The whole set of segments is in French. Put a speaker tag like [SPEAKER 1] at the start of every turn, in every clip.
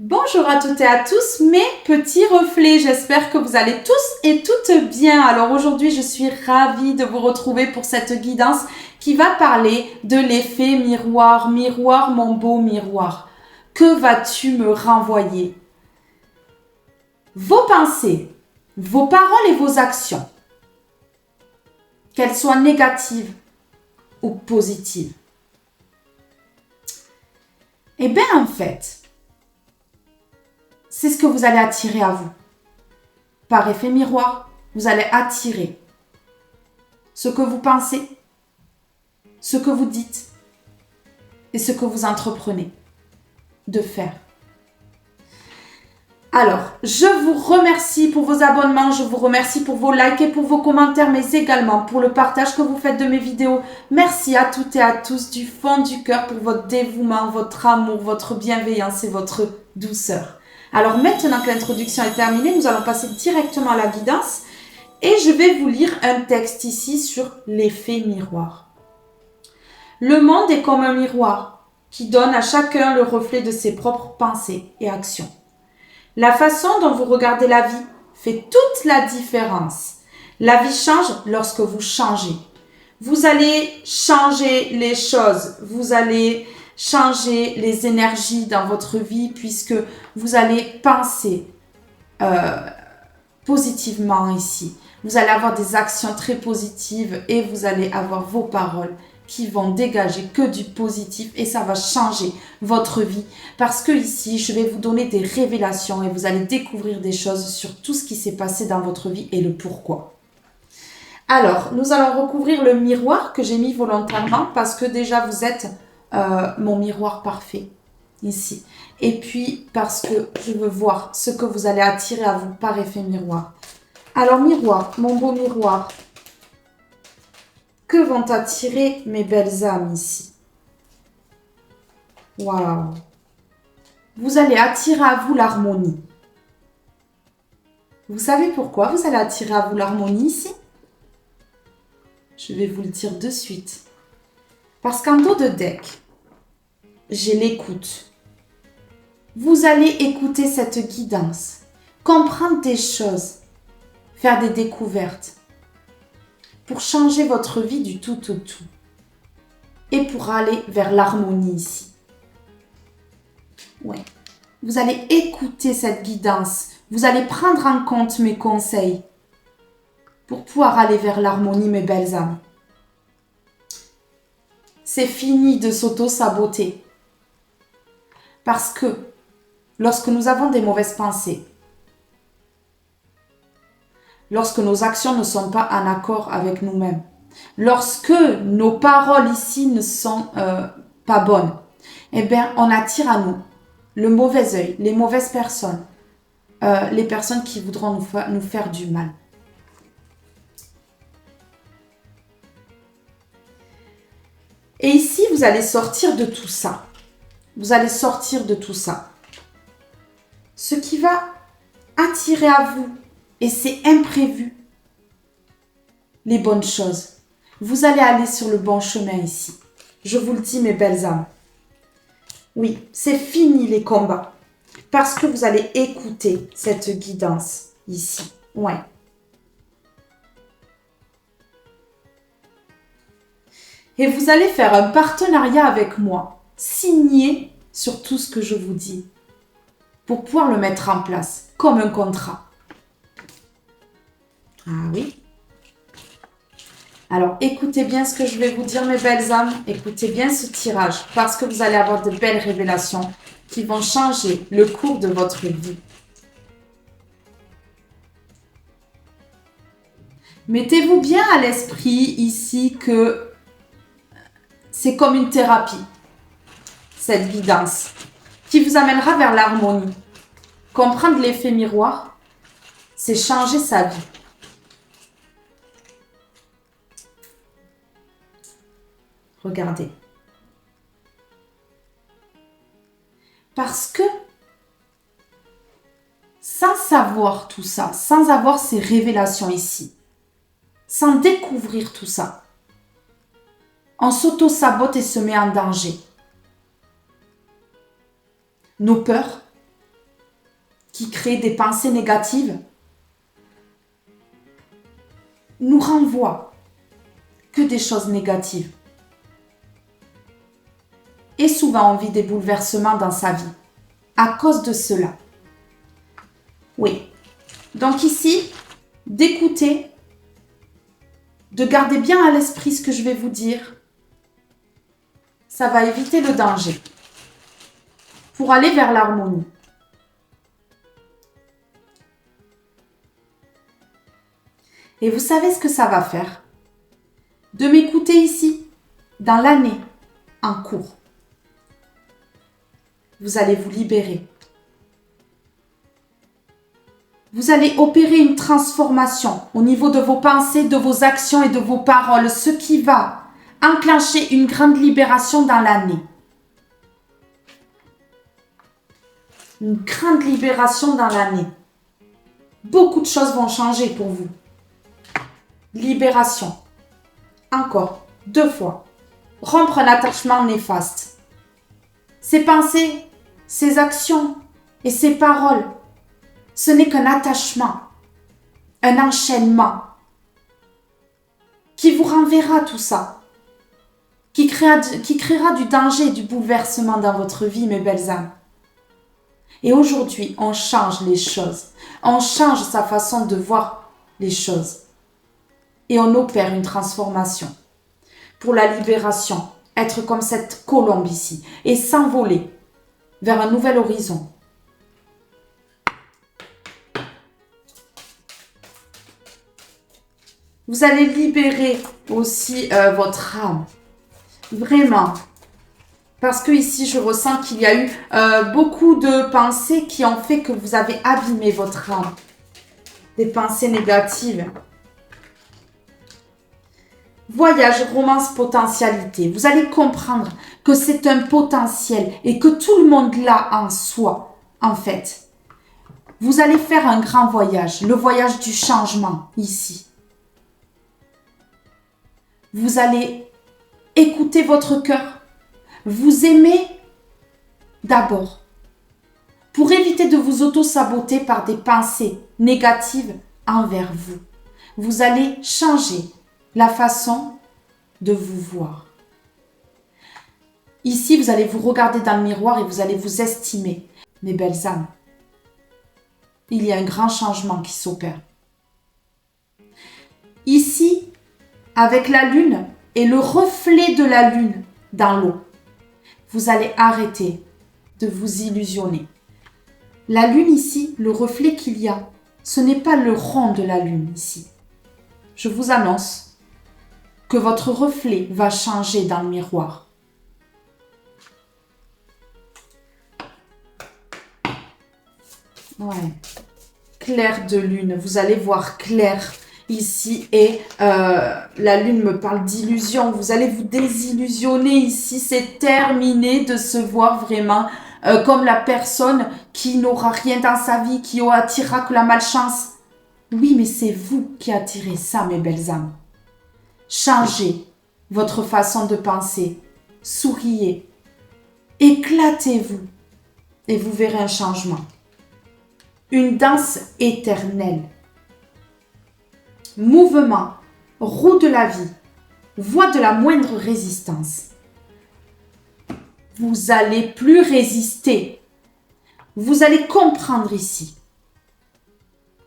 [SPEAKER 1] Bonjour à toutes et à tous, mes petits reflets. J'espère que vous allez tous et toutes bien. Alors aujourd'hui, je suis ravie de vous retrouver pour cette guidance qui va parler de l'effet miroir. Miroir, mon beau miroir. Que vas-tu me renvoyer? Vos pensées, vos paroles et vos actions, qu'elles soient négatives ou positives. Eh bien, en fait, c'est ce que vous allez attirer à vous. Par effet miroir, vous allez attirer ce que vous pensez, ce que vous dites et ce que vous entreprenez de faire. Alors, je vous remercie pour vos abonnements, je vous remercie pour vos likes et pour vos commentaires, mais également pour le partage que vous faites de mes vidéos. Merci à toutes et à tous du fond du cœur pour votre dévouement, votre amour, votre bienveillance et votre douceur. Alors maintenant que l'introduction est terminée, nous allons passer directement à la guidance et je vais vous lire un texte ici sur l'effet miroir. Le monde est comme un miroir qui donne à chacun le reflet de ses propres pensées et actions. La façon dont vous regardez la vie fait toute la différence. La vie change lorsque vous changez. Vous allez changer les choses, vous allez changer les énergies dans votre vie puisque vous allez penser positivement ici. Vous allez avoir des actions très positives et vous allez avoir vos paroles qui vont dégager que du positif et ça va changer votre vie parce que ici, je vais vous donner des révélations et vous allez découvrir des choses sur tout ce qui s'est passé dans votre vie et le pourquoi. Alors, nous allons recouvrir le miroir que j'ai mis volontairement parce que déjà, vous êtes mon miroir parfait ici. Et puis, parce que je veux voir ce que vous allez attirer à vous par effet miroir. Alors, miroir, mon beau miroir, que vont attirer mes belles âmes ici? Waouh! Vous allez attirer à vous l'harmonie. Vous savez pourquoi vous allez attirer à vous l'harmonie ici? Je vais vous le dire de suite. Parce qu'en dos de deck, j'ai l'écoute. Vous allez écouter cette guidance, comprendre des choses, faire des découvertes pour changer votre vie du tout au tout et pour aller vers l'harmonie ici. Ouais. Vous allez écouter cette guidance, vous allez prendre en compte mes conseils pour pouvoir aller vers l'harmonie, mes belles âmes. C'est fini de s'auto-saboter. Parce que lorsque nous avons des mauvaises pensées, lorsque nos actions ne sont pas en accord avec nous-mêmes, lorsque nos paroles ici ne sont pas bonnes, eh bien, on attire à nous le mauvais œil, les mauvaises personnes, les personnes qui voudront nous faire du mal. Et ici, vous allez sortir de tout ça. Vous allez sortir de tout ça. Ce qui va attirer à vous, et c'est imprévu, les bonnes choses. Vous allez aller sur le bon chemin ici. Je vous le dis, mes belles âmes. Oui, c'est fini les combats. Parce que vous allez écouter cette guidance ici. Ouais. Et vous allez faire un partenariat avec moi. Signer sur tout ce que je vous dis. Pour pouvoir le mettre en place. Comme un contrat. Ah oui. Alors, écoutez bien ce que je vais vous dire, mes belles âmes. Écoutez bien ce tirage. Parce que vous allez avoir de belles révélations qui vont changer le cours de votre vie. Mettez-vous bien à l'esprit ici que c'est comme une thérapie, cette guidance, qui vous amènera vers l'harmonie. Comprendre l'effet miroir, c'est changer sa vie. Regardez. Parce que, sans savoir tout ça, sans avoir ces révélations ici, sans découvrir tout ça, on s'auto-sabote et se met en danger. Nos peurs, qui crée des pensées négatives, nous renvoie que des choses négatives. Et souvent, on vit des bouleversements dans sa vie à cause de cela. Oui. Donc ici, d'écouter, de garder bien à l'esprit ce que je vais vous dire, ça va éviter le danger pour aller vers l'harmonie. Et vous savez ce que ça va faire? De m'écouter ici, dans l'année en cours. Vous allez vous libérer. Vous allez opérer une transformation au niveau de vos pensées, de vos actions et de vos paroles, ce qui va enclencher une grande libération dans l'année. Une grande libération dans l'année. Beaucoup de choses vont changer pour vous. Libération. Encore, 2 fois. Rompre un attachement néfaste. Ces pensées, ces actions et ces paroles, ce n'est qu'un attachement, un enchaînement qui vous renverra tout ça, qui créera du danger et du bouleversement dans votre vie, mes belles âmes. Et aujourd'hui, on change les choses. On change sa façon de voir les choses. Et on opère une transformation pour la libération. Être comme cette colombe ici et s'envoler vers un nouvel horizon. Vous allez libérer aussi votre âme. Vraiment. Parce que ici, je ressens qu'il y a eu beaucoup de pensées qui ont fait que vous avez abîmé votre âme. Des pensées négatives. Voyage, romance, potentialité. Vous allez comprendre que c'est un potentiel et que tout le monde l'a en soi, en fait. Vous allez faire un grand voyage, le voyage du changement, ici. Vous allez écouter votre cœur. Vous aimer d'abord. Pour éviter de vous auto-saboter par des pensées négatives envers vous. Vous allez changer la façon de vous voir. Ici, vous allez vous regarder dans le miroir et vous allez vous estimer. Mes belles âmes, il y a un grand changement qui s'opère. Ici, avec la lune et le reflet de la lune dans l'eau, vous allez arrêter de vous illusionner. La lune ici, le reflet qu'il y a, ce n'est pas le rond de la lune ici. Je vous annonce que votre reflet va changer dans le miroir. Ouais. Clair de lune, vous allez voir clair ici et la lune me parle d'illusion. Vous allez vous désillusionner ici, c'est terminé de se voir vraiment comme la personne qui n'aura rien dans sa vie, qui attirera que la malchance. Oui, mais c'est vous qui attirez ça, mes belles âmes. Changez votre façon de penser, souriez, éclatez-vous et vous verrez un changement. Une danse éternelle. Mouvement, roue de la vie, voie de la moindre résistance. Vous allez plus résister. Vous allez comprendre ici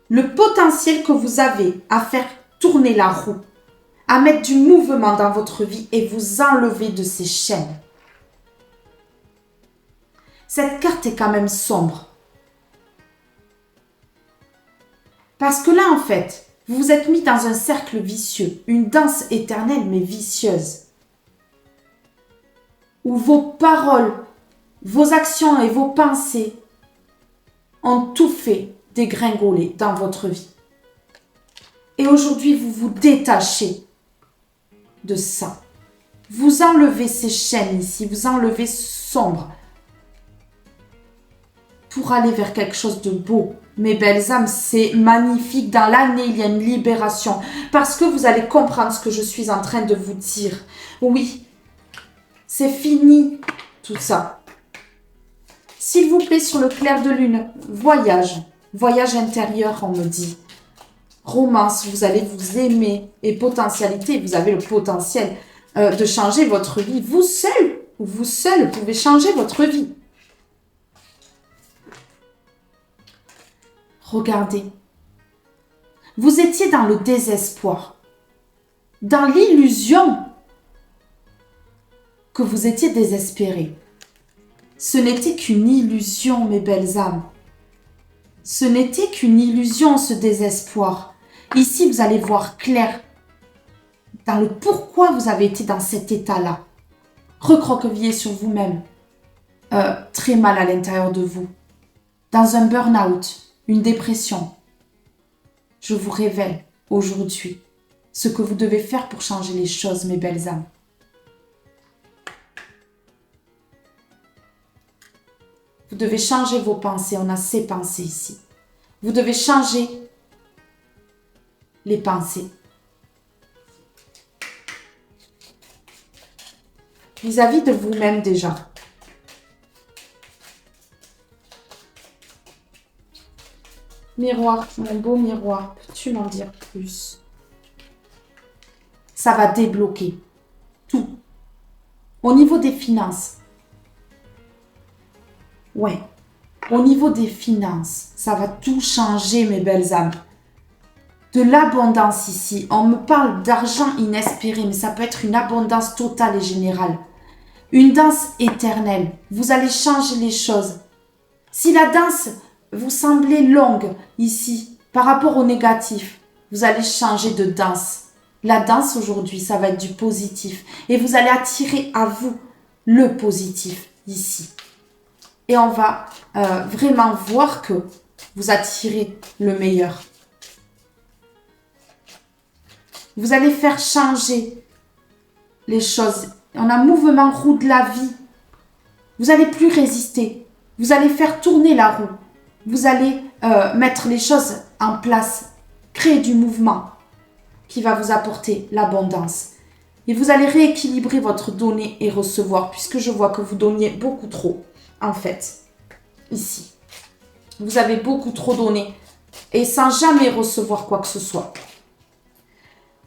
[SPEAKER 1] le potentiel que vous avez à faire tourner la roue, à mettre du mouvement dans votre vie et vous enlever de ces chaînes. Cette carte est quand même sombre. Parce que là, en fait, vous vous êtes mis dans un cercle vicieux, une danse éternelle mais vicieuse, où vos paroles, vos actions et vos pensées ont tout fait dégringoler dans votre vie. Et aujourd'hui, vous vous détachez de ça. Vous enlevez ces chaînes ici, vous enlevez sombre pour aller vers quelque chose de beau. Mes belles âmes, c'est magnifique. Dans l'année, il y a une libération parce que vous allez comprendre ce que je suis en train de vous dire. Oui, c'est fini tout ça. S'il vous plaît, sur le clair de lune, voyage. Voyage intérieur, on me dit. Romance, vous allez vous aimer. Et potentialité, vous avez le potentiel de changer votre vie. Vous seul pouvez changer votre vie. Regardez. Vous étiez dans le désespoir, dans l'illusion que vous étiez désespéré. Ce n'était qu'une illusion, mes belles âmes. Ce n'était qu'une illusion, ce désespoir. Ici, vous allez voir clair dans le pourquoi vous avez été dans cet état-là. Recroquevillé sur vous-même, très mal à l'intérieur de vous, dans un burn-out, une dépression. Je vous révèle aujourd'hui ce que vous devez faire pour changer les choses, mes belles âmes. Vous devez changer vos pensées. On a ces pensées ici. Vous devez changer les pensées. Vis-à-vis de vous-même déjà. Miroir, mon beau miroir, peux-tu m'en dire plus? Ça va débloquer tout. Au niveau des finances. Ouais. Au niveau des finances, ça va tout changer, mes belles âmes. De l'abondance ici. On me parle d'argent inespéré, mais ça peut être une abondance totale et générale. Une danse éternelle. Vous allez changer les choses. Si la danse vous semblait longue ici, par rapport au négatif, vous allez changer de danse. La danse aujourd'hui, ça va être du positif. Et vous allez attirer à vous le positif ici. Et on va vraiment voir que vous attirez le meilleur. Vous allez faire changer les choses. On a un mouvement roue de la vie. Vous n'allez plus résister. Vous allez faire tourner la roue. Vous allez mettre les choses en place. Créer du mouvement qui va vous apporter l'abondance. Et vous allez rééquilibrer votre donner et recevoir, puisque je vois que vous donniez beaucoup trop, en fait, ici. Vous avez beaucoup trop donné et sans jamais recevoir quoi que ce soit.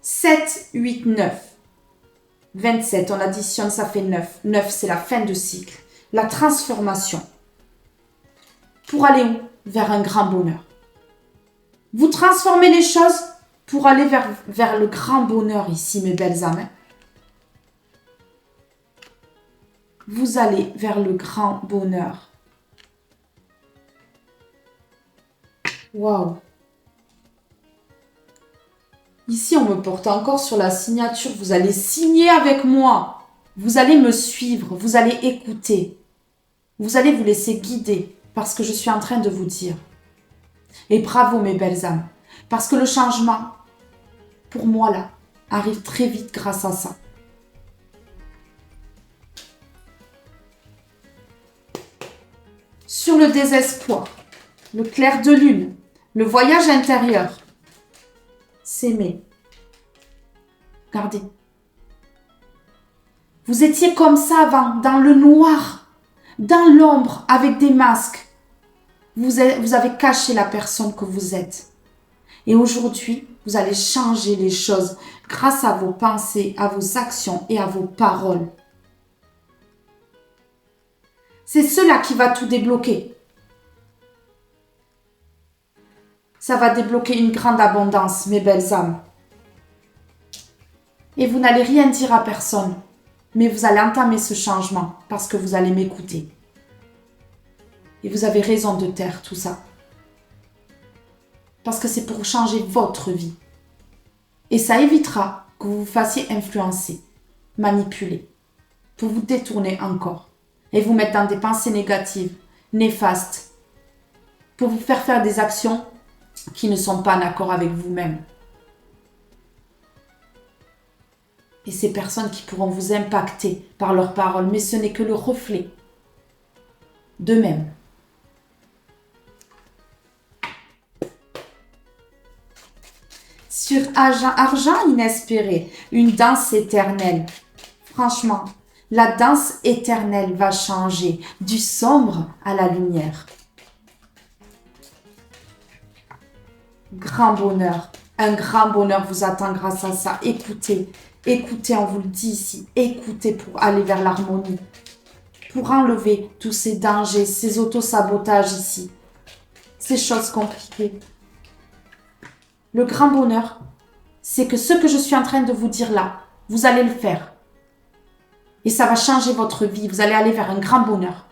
[SPEAKER 1] 7, 8, 9. 27, on additionne, ça fait 9. 9, c'est la fin de cycle. La transformation. Pour aller où? Vers un grand bonheur. Vous transformez les choses pour aller vers le grand bonheur ici, mes belles âmes. Vous allez vers le grand bonheur. Waouh! Ici, on me porte encore sur la signature. Vous allez signer avec moi. Vous allez me suivre. Vous allez écouter. Vous allez vous laisser guider par ce que je suis en train de vous dire. Et bravo, mes belles âmes. Parce que le changement, pour moi, là, arrive très vite grâce à ça. Sur le désespoir, le clair de lune, le voyage intérieur, s'aimer. Regardez. Vous étiez comme ça avant, dans le noir, dans l'ombre, avec des masques. Vous avez caché la personne que vous êtes. Et aujourd'hui, vous allez changer les choses grâce à vos pensées, à vos actions et à vos paroles. C'est cela qui va tout débloquer. Ça va débloquer une grande abondance, mes belles âmes. Et vous n'allez rien dire à personne, mais vous allez entamer ce changement parce que vous allez m'écouter. Et vous avez raison de taire tout ça. Parce que c'est pour changer votre vie. Et ça évitera que vous vous fassiez influencer, manipuler, pour vous détourner encore et vous mettre dans des pensées négatives, néfastes, pour vous faire des actions qui ne sont pas en accord avec vous-même. Et ces personnes qui pourront vous impacter par leurs paroles, mais ce n'est que le reflet d'eux-mêmes. Sur argent inespéré, une danse éternelle. Franchement, La danse éternelle va changer du sombre à la lumière. Grand bonheur, un grand bonheur vous attend grâce à ça. Écoutez, écoutez, on vous le dit ici, écoutez pour aller vers l'harmonie, pour enlever tous ces dangers, ces autosabotages ici, ces choses compliquées. Le grand bonheur, c'est que ce que je suis en train de vous dire là, vous allez le faire. Et ça va changer votre vie, vous allez aller vers un grand bonheur.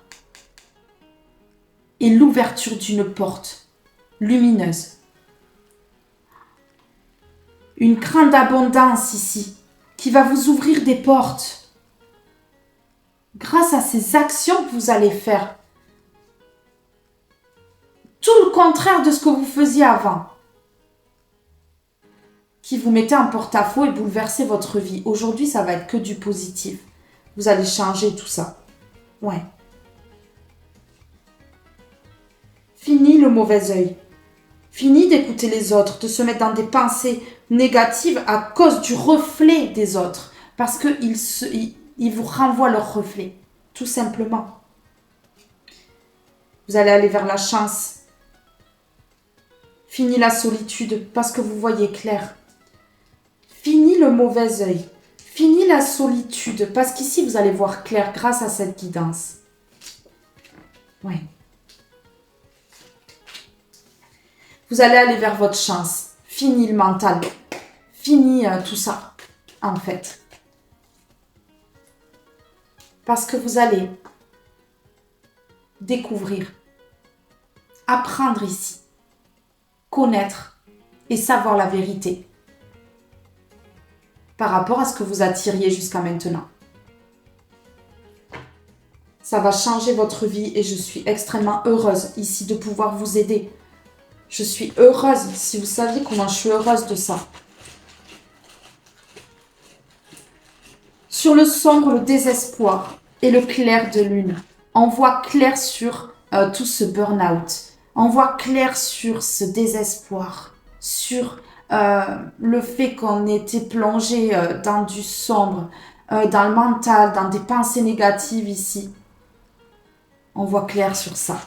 [SPEAKER 1] Et l'ouverture d'une porte lumineuse. Une grande abondance ici, qui va vous ouvrir des portes. Grâce à ces actions que vous allez faire. Tout le contraire de ce que vous faisiez avant. Qui vous mettait en porte-à-faux et bouleversait votre vie. Aujourd'hui, ça va être que du positif. Vous allez changer tout ça. Ouais. Fini le mauvais œil. Fini d'écouter les autres, de se mettre dans des pensées négatives à cause du reflet des autres. Parce qu'ils vous renvoient leur reflet. Tout simplement. Vous allez aller vers la chance. Fini la solitude parce que vous voyez clair. Fini le mauvais œil. Fini la solitude parce qu'ici vous allez voir clair grâce à cette guidance. Ouais. Vous allez aller vers votre chance. Fini le mental. Fini tout ça, en fait. Parce que vous allez découvrir, apprendre ici, connaître et savoir la vérité par rapport à ce que vous attiriez jusqu'à maintenant. Ça va changer votre vie et je suis extrêmement heureuse ici de pouvoir vous aider. Je suis heureuse, si vous saviez comment je suis heureuse de ça. Sur le sombre, le désespoir et le clair de lune, on voit clair sur tout ce burn-out. On voit clair sur ce désespoir, sur le fait qu'on était plongé dans du sombre, dans le mental, dans des pensées négatives ici. On voit clair sur ça.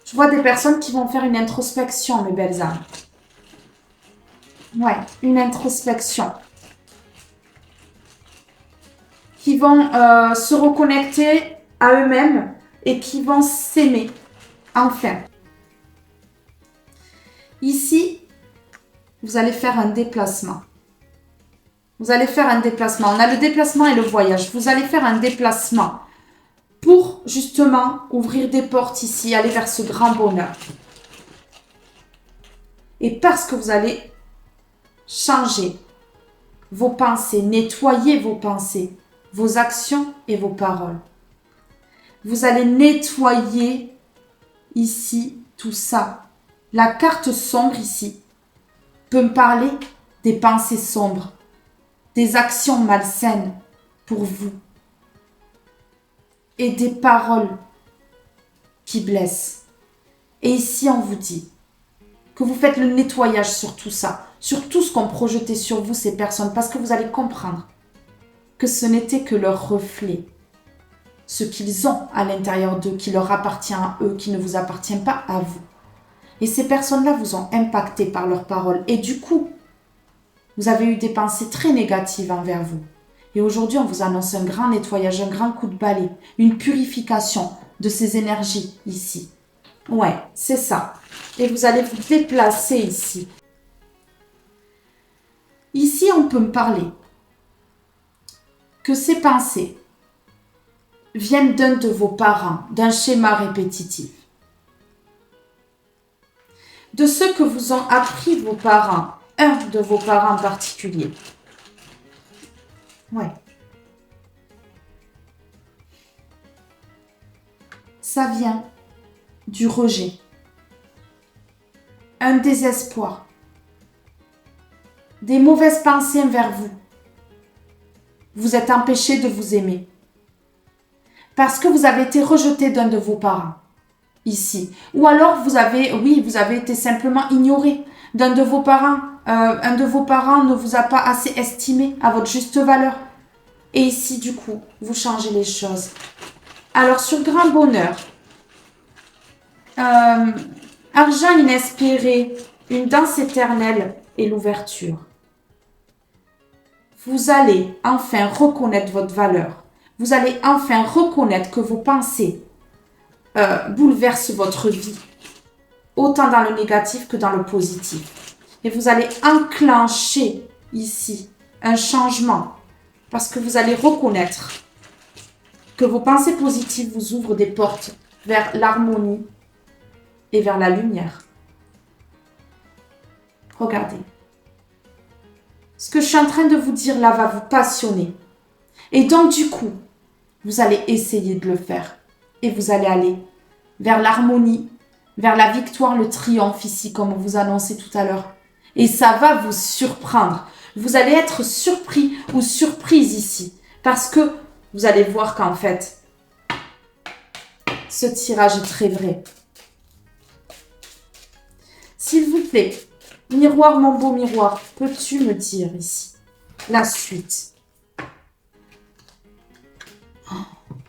[SPEAKER 1] Je vois des personnes qui vont faire une introspection, mes belles âmes. Ouais, une introspection. Qui vont se reconnecter à eux-mêmes et qui vont s'aimer. Enfin. Ici, vous allez faire un déplacement. Vous allez faire un déplacement. On a le déplacement et le voyage. Vous allez faire un déplacement pour justement ouvrir des portes ici, aller vers ce grand bonheur. Et parce que vous allez changer vos pensées, nettoyer vos pensées, vos actions et vos paroles. Vous allez nettoyer ici tout ça. La carte sombre ici peut me parler des pensées sombres, des actions malsaines pour vous et des paroles qui blessent. Et ici, on vous dit que vous faites le nettoyage sur tout ça, sur tout ce qu'ont projeté sur vous ces personnes, parce que vous allez comprendre que ce n'était que leur reflet, ce qu'ils ont à l'intérieur d'eux, qui leur appartient à eux, qui ne vous appartient pas à vous. Et ces personnes-là vous ont impacté par leurs paroles. Et du coup, vous avez eu des pensées très négatives envers vous. Et aujourd'hui, on vous annonce un grand nettoyage, un grand coup de balai, une purification de ces énergies ici. Ouais, c'est ça. Et vous allez vous déplacer ici. Ici, on peut me parler que ces pensées viennent d'un de vos parents, d'un schéma répétitif. De ce que vous ont appris vos parents, un de vos parents en particulier. Ouais. Ça vient du rejet, un désespoir, des mauvaises pensées envers vous. Vous êtes empêché de vous aimer parce que vous avez été rejeté d'un de vos parents ici, ou alors vous avez été simplement ignoré d'un de vos parents un de vos parents ne vous a pas assez estimé à votre juste valeur. Et ici, du coup, vous changez les choses. Alors, sur grand bonheur, argent inespéré, une danse éternelle et l'ouverture. Vous allez enfin reconnaître votre valeur. Vous allez enfin reconnaître que vos pensées bouleversent votre vie, autant dans le négatif que dans le positif. Et vous allez enclencher ici un changement parce que vous allez reconnaître que vos pensées positives vous ouvrent des portes vers l'harmonie et vers la lumière. Regardez. Ce que je suis en train de vous dire là va vous passionner. Et donc du coup, vous allez essayer de le faire. Et vous allez aller vers l'harmonie, vers la victoire, le triomphe ici, comme on vous annonçait tout à l'heure. Et ça va vous surprendre. Vous allez être surpris ou surprise ici. Parce que vous allez voir qu'en fait, ce tirage est très vrai. S'il vous plaît, miroir, mon beau miroir, peux-tu me dire ici la suite?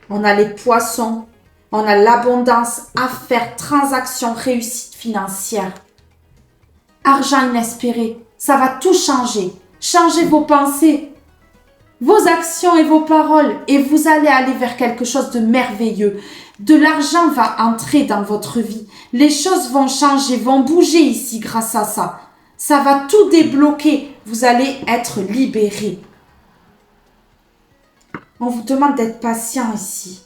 [SPEAKER 1] On a les poissons, on a l'abondance, affaires, transactions, réussite financière. Argent inespéré, ça va tout changer. Changez vos pensées, vos actions et vos paroles et vous allez aller vers quelque chose de merveilleux. De l'argent va entrer dans votre vie. Les choses vont changer, vont bouger ici grâce à ça. Ça va tout débloquer. Vous allez être libéré. On vous demande d'être patient ici.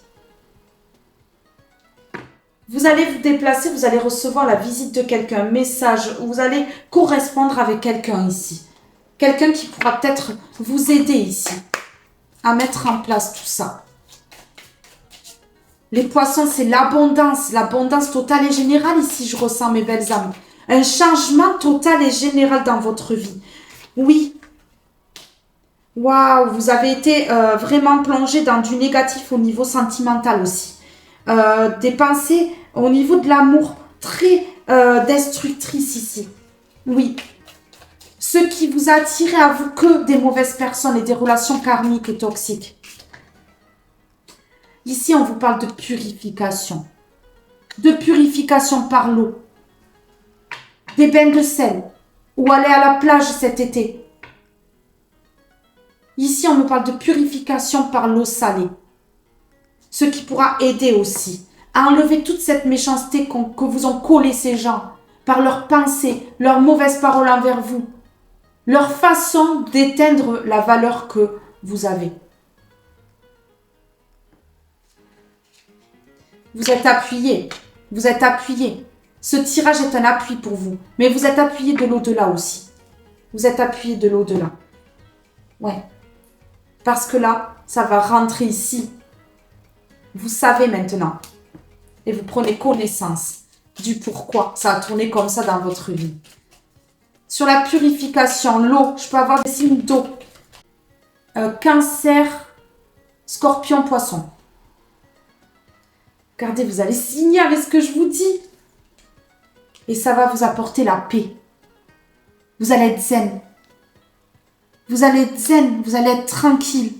[SPEAKER 1] Vous allez vous déplacer, vous allez recevoir la visite de quelqu'un, un message, vous allez correspondre avec quelqu'un ici. Quelqu'un qui pourra peut-être vous aider ici à mettre en place tout ça. Les poissons, c'est l'abondance totale et générale ici, je ressens mes belles âmes. Un changement total et général dans votre vie. Oui. Waouh, vous avez été vraiment plongé dans du négatif au niveau sentimental aussi. Des pensées au niveau de l'amour très destructrices ici. Oui. Ce qui vous a attiré à vous que des mauvaises personnes et des relations karmiques et toxiques. Ici, on vous parle de purification. De purification par l'eau. Des bains de sel. Ou aller à la plage cet été. Ici, on me parle de purification par l'eau salée. Ce qui pourra aider aussi à enlever toute cette méchanceté que vous ont collé ces gens par leurs pensées, leurs mauvaises paroles envers vous, leur façon d'éteindre la valeur que vous avez. Vous êtes appuyé, vous êtes appuyé. Ce tirage est un appui pour vous, mais vous êtes appuyé de l'au-delà aussi. Vous êtes appuyé de l'au-delà. Ouais. Parce que là, ça va rentrer ici. Vous savez maintenant. Et vous prenez connaissance du pourquoi ça a tourné comme ça dans votre vie. Sur la purification, l'eau, je peux avoir des signes d'eau. Cancer, scorpion, poisson. Regardez, vous allez signer avec ce que je vous dis. Et ça va vous apporter la paix. Vous allez être zen. Vous allez être zen, vous allez être tranquille.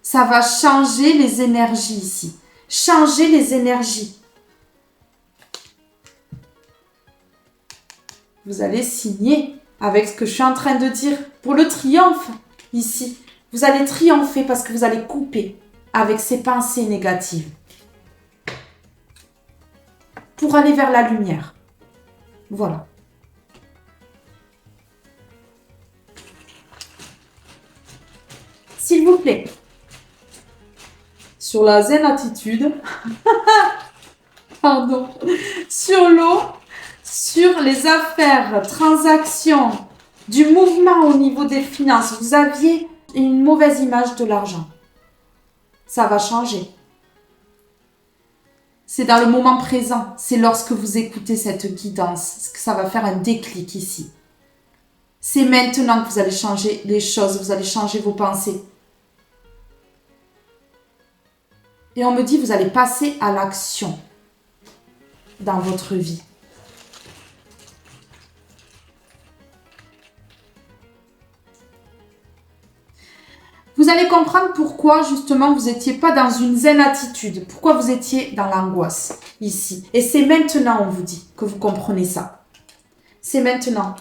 [SPEAKER 1] Ça va changer les énergies ici. Changer les énergies. Vous allez signer avec ce que je suis en train de dire pour le triomphe ici. Vous allez triompher parce que vous allez couper avec ces pensées négatives. Pour aller vers la lumière. Voilà. S'il vous plaît. Sur la zen attitude. Pardon. Sur l'eau. Sur les affaires, transactions, du mouvement au niveau des finances. Vous aviez une mauvaise image de l'argent. Ça va changer. C'est dans le moment présent. C'est lorsque vous écoutez cette guidance que ça va faire un déclic ici. C'est maintenant que vous allez changer les choses. Vous allez changer vos pensées. Et on me dit, vous allez passer à l'action dans votre vie. allez comprendre pourquoi, justement, vous n'étiez pas dans une zen attitude. Pourquoi vous étiez dans l'angoisse, ici. Et c'est maintenant, on vous dit, que vous comprenez ça. C'est maintenant.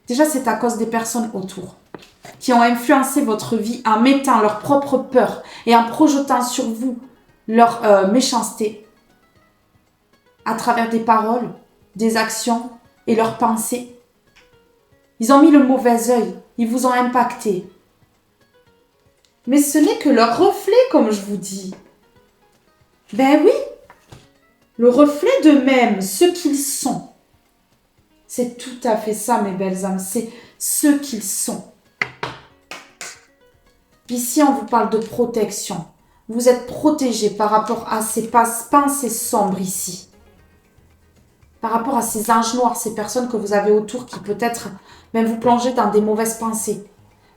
[SPEAKER 1] Déjà, c'est à cause des personnes autour qui ont influencé votre vie en mettant leur propre peur et en projetant sur vous leur méchanceté à travers des paroles, des actions et leurs pensées. Ils ont mis le mauvais œil, ils vous ont impacté. Mais ce n'est que leur reflet, comme je vous dis. Ben oui, le reflet d'eux-mêmes, ce qu'ils sont. C'est tout à fait ça, mes belles âmes, c'est ce qu'ils sont. Ici, on vous parle de protection. Vous êtes protégés par rapport à ces pensées sombres ici. Par rapport à ces anges noirs, ces personnes que vous avez autour qui peut-être même vous plongent dans des mauvaises pensées.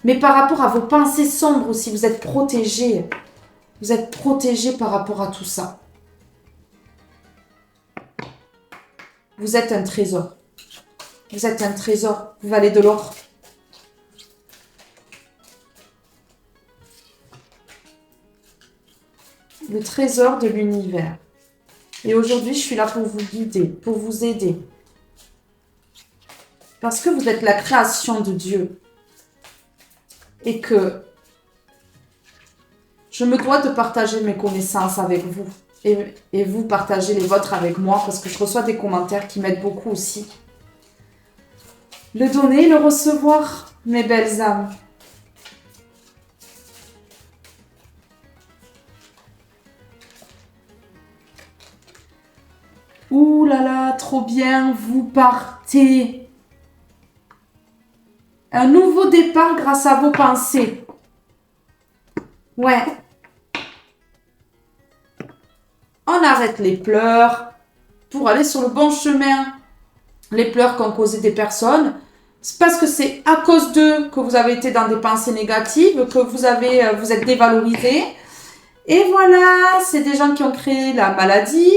[SPEAKER 1] Mais par rapport à vos pensées sombres aussi, vous êtes protégés. Vous êtes protégés par rapport à tout ça. Vous êtes un trésor. Vous êtes un trésor. Vous valez de l'or. Le trésor de l'univers. Et aujourd'hui, je suis là pour vous guider, pour vous aider. Parce que vous êtes la création de Dieu. Et que je me dois de partager mes connaissances avec vous. Et vous partagez les vôtres avec moi parce que je reçois des commentaires qui m'aident beaucoup aussi. Le donner, le recevoir, mes belles âmes. Ouh là là, trop bien, vous partez. Un nouveau départ grâce à vos pensées. Ouais. On arrête les pleurs pour aller sur le bon chemin. Les pleurs qu'ont causé des personnes, c'est parce que c'est à cause d'eux que vous avez été dans des pensées négatives, que vous êtes dévalorisé. Et voilà, c'est des gens qui ont créé la maladie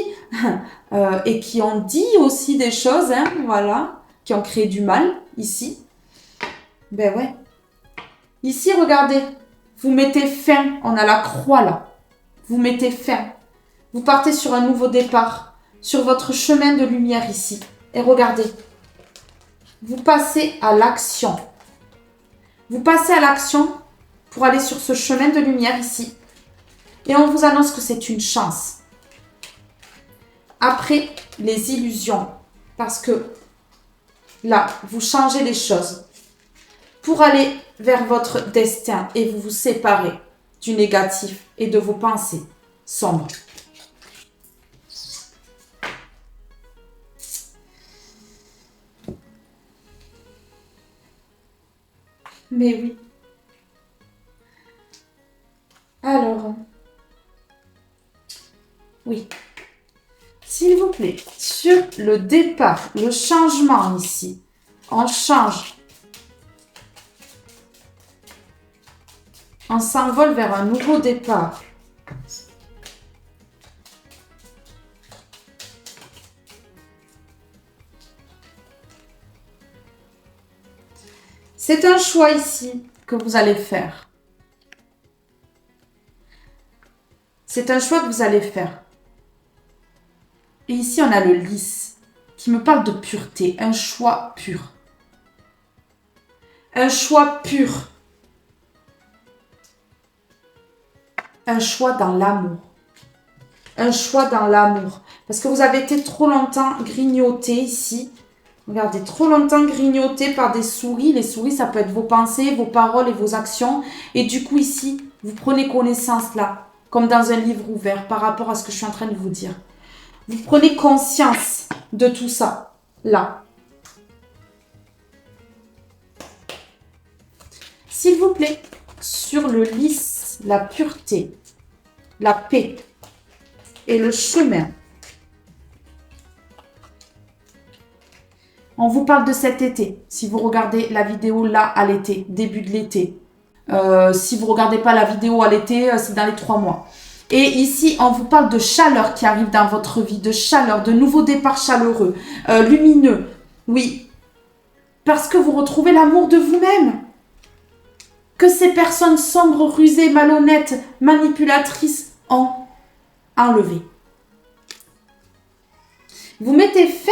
[SPEAKER 1] et qui ont dit aussi des choses, hein, voilà, qui ont créé du mal ici. Ben ouais. Ici, regardez, vous mettez fin, on a la croix là. Vous mettez fin. Vous partez sur un nouveau départ, sur votre chemin de lumière ici. Et regardez, vous passez à l'action. Vous passez à l'action pour aller sur ce chemin de lumière ici. Et on vous annonce que c'est une chance. Après les illusions, parce que là, vous changez les choses pour aller vers votre destin et vous vous séparez du négatif et de vos pensées sombres. Mais oui. Alors, oui. S'il vous plaît, sur le départ, le changement ici, on change. On s'envole vers un nouveau départ. C'est un choix ici que vous allez faire. C'est un choix que vous allez faire. Et ici, on a le lys qui me parle de pureté, un choix pur. Un choix pur. Un choix dans l'amour. Un choix dans l'amour. Parce que vous avez été trop longtemps grignoté ici. Regardez, trop longtemps grignoté par des souris. Les souris, ça peut être vos pensées, vos paroles et vos actions. Et du coup, ici, vous prenez connaissance là, comme dans un livre ouvert par rapport à ce que je suis en train de vous dire. Vous prenez conscience de tout ça, là. S'il vous plaît, sur le lys, la pureté, la paix et le chemin. On vous parle de cet été. Si vous regardez la vidéo là à l'été, début de l'été. Si vous ne regardez pas la vidéo à l'été, c'est dans les 3 mois. Et ici, on vous parle de chaleur qui arrive dans votre vie, de chaleur, de nouveaux départs chaleureux, lumineux. Oui, parce que vous retrouvez l'amour de vous-même. que ces personnes sombres, rusées, malhonnêtes, manipulatrices ont enlevé. Vous mettez fin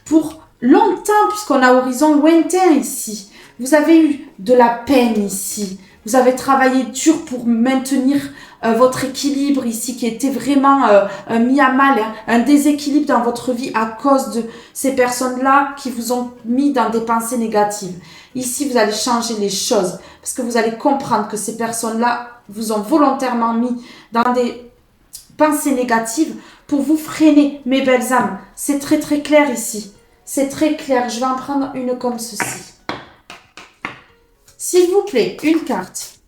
[SPEAKER 1] pour longtemps, puisqu'on a horizon lointain ici. Vous avez eu de la peine ici. Vous avez travaillé dur pour maintenir votre équilibre ici, qui était vraiment mis à mal, hein, un déséquilibre dans votre vie à cause de ces personnes-là qui vous ont mis dans des pensées négatives. Ici, vous allez changer les choses, parce que vous allez comprendre que ces personnes-là vous ont volontairement mis dans des pensées négatives pour vous freiner, mes belles âmes. C'est très très clair ici. C'est très clair. Je vais en prendre une comme ceci. S'il vous plaît, une carte.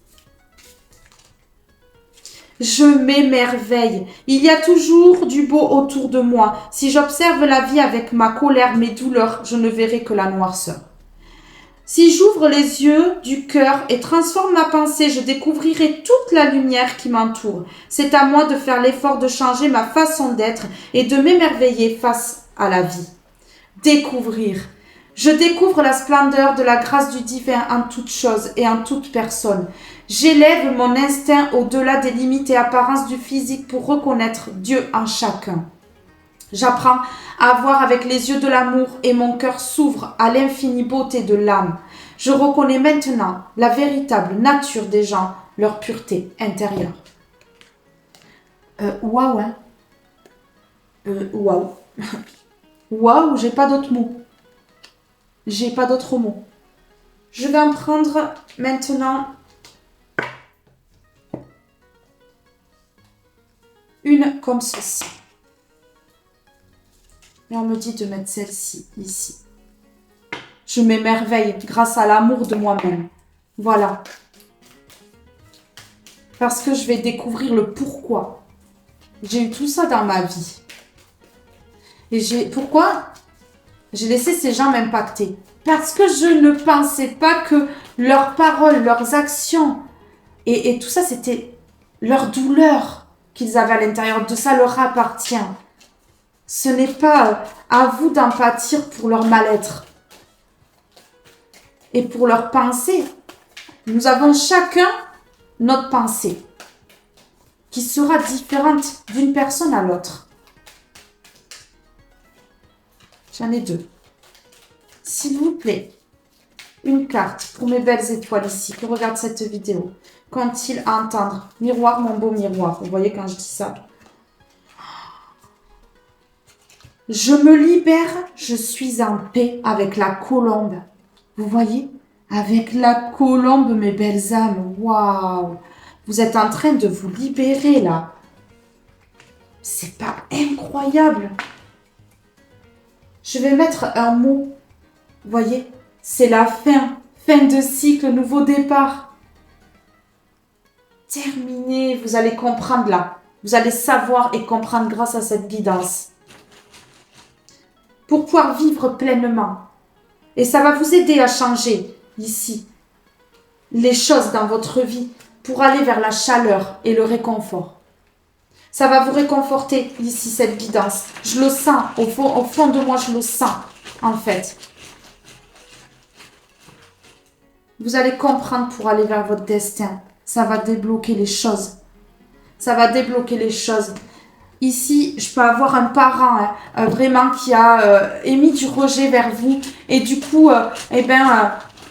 [SPEAKER 1] Je m'émerveille. Il y a toujours du beau autour de moi. Si j'observe la vie avec ma colère, mes douleurs, je ne verrai que la noirceur. Si j'ouvre les yeux du cœur et transforme ma pensée, je découvrirai toute la lumière qui m'entoure. C'est à moi de faire l'effort de changer ma façon d'être et de m'émerveiller face à la vie. Découvrir. Je découvre la splendeur de la grâce du divin en toute chose et en toute personne. J'élève mon instinct au-delà des limites et apparences du physique pour reconnaître Dieu en chacun. J'apprends à voir avec les yeux de l'amour et mon cœur s'ouvre à l'infinie beauté de l'âme. Je reconnais maintenant la véritable nature des gens, leur pureté intérieure. Waouh, hein? Waouh. Waouh, j'ai pas d'autres mots. J'ai pas d'autres mots. Je vais en prendre maintenant une comme ceci. Et on me dit de mettre celle-ci, ici. Je m'émerveille grâce à l'amour de moi-même. Voilà. Parce que je vais découvrir le pourquoi. J'ai eu tout ça dans ma vie. Et pourquoi j'ai laissé ces gens m'impacter? Parce que je ne pensais pas que leurs paroles, leurs actions et tout ça, c'était leur douleur qu'ils avaient à l'intérieur. De ça leur appartient. Ce n'est pas à vous d'en pâtir pour leur mal-être et pour leurs pensées. Nous avons chacun notre pensée qui sera différente d'une personne à l'autre. J'en ai deux. S'il vous plaît, une carte pour mes belles étoiles ici qui regardent cette vidéo. Qu'ont-ils à entendre? Miroir, mon beau miroir. Vous voyez quand je dis ça? Je me libère, je suis en paix avec la colombe. Vous voyez? Avec la colombe, mes belles âmes. Waouh! Vous êtes en train de vous libérer là. C'est pas incroyable? Je vais mettre un mot. Vous voyez? C'est la fin. Fin de cycle, nouveau départ. Terminé. Vous allez comprendre là. Vous allez savoir et comprendre grâce à cette guidance. Pour pouvoir vivre pleinement. Et ça va vous aider à changer ici les choses dans votre vie pour aller vers la chaleur et le réconfort. Ça va vous réconforter ici, cette guidance. Je le sens, au fond de moi, je le sens, en fait. Vous allez comprendre pour aller vers votre destin. Ça va débloquer les choses. Ça va débloquer les choses. Ici, je peux avoir un parent vraiment qui a émis du rejet vers vous. Et du coup,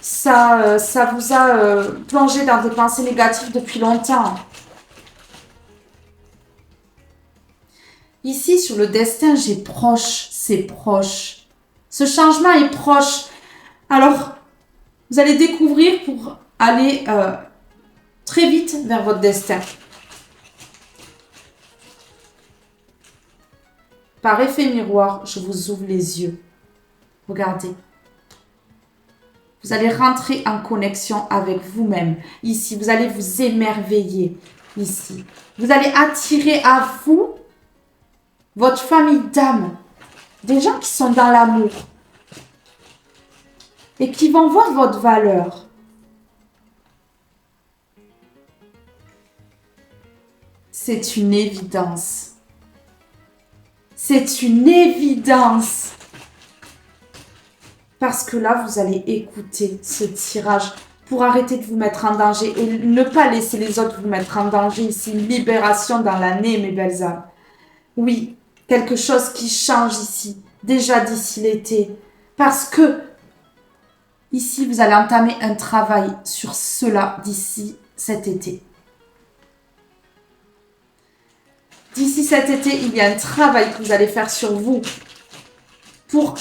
[SPEAKER 1] ça vous a plongé dans des pensées négatives depuis longtemps. Ici, sur le destin, j'ai proche, c'est proche. Ce changement est proche. Alors, vous allez découvrir pour aller très vite vers votre destin. Par effet miroir, je vous ouvre les yeux. Regardez. Vous allez rentrer en connexion avec vous-même. Ici, vous allez vous émerveiller. Ici. Vous allez attirer à vous votre famille d'âme. Des gens qui sont dans l'amour. Et qui vont voir votre valeur. C'est une évidence. C'est une évidence. Parce que là, vous allez écouter ce tirage pour arrêter de vous mettre en danger et ne pas laisser les autres vous mettre en danger ici. Une libération dans l'année, mes belles âmes. Oui, quelque chose qui change ici, déjà d'ici l'été. Parce que ici, vous allez entamer un travail sur cela d'ici cet été. D'ici cet été, il y a un travail que vous allez faire sur vous pour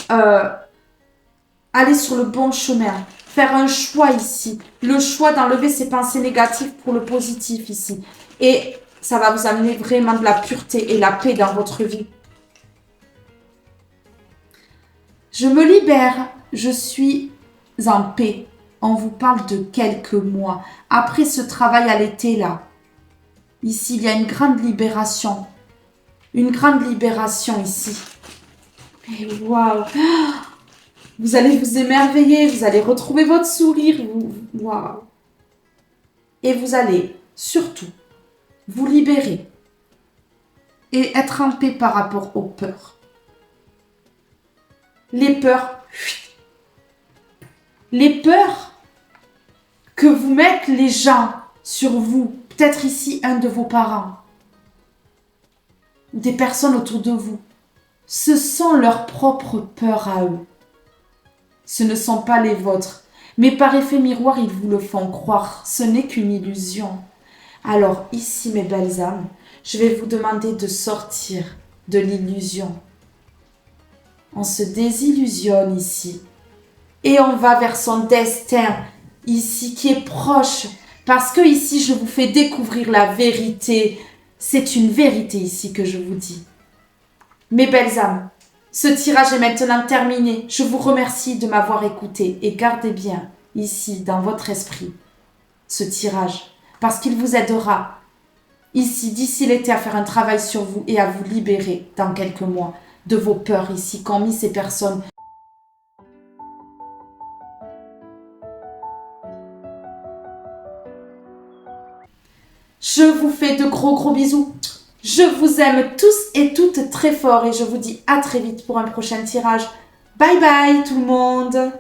[SPEAKER 1] aller sur le bon chemin. Faire un choix ici. Le choix d'enlever ces pensées négatives pour le positif ici. Et ça va vous amener vraiment de la pureté et la paix dans votre vie. Je me libère. Je suis en paix. On vous parle de quelques mois. Après ce travail à l'été là, ici il y a une grande libération. Une grande libération ici. Et waouh! Vous allez vous émerveiller, vous allez retrouver votre sourire. Waouh! Et vous allez surtout vous libérer et être en paix par rapport aux peurs. Les peurs que vous mettent les gens sur vous, peut-être ici un de vos parents, ou des personnes autour de vous, ce sont leurs propres peurs à eux. Ce ne sont pas les vôtres. Mais par effet miroir, ils vous le font croire. Ce n'est qu'une illusion. Alors ici, mes belles âmes, je vais vous demander de sortir de l'illusion. On se désillusionne ici. Et on va vers son destin ici qui est proche. Parce que ici, je vous fais découvrir la vérité. C'est une vérité ici que je vous dis. Mes belles âmes, ce tirage est maintenant terminé. Je vous remercie de m'avoir écouté et gardez bien ici dans votre esprit ce tirage parce qu'il vous aidera ici d'ici l'été à faire un travail sur vous et à vous libérer dans quelques mois de vos peurs ici qu'ont mis ces personnes. Je vous fais de gros bisous. Je vous aime tous et toutes très fort et je vous dis à très vite pour un prochain tirage. Bye bye tout le monde!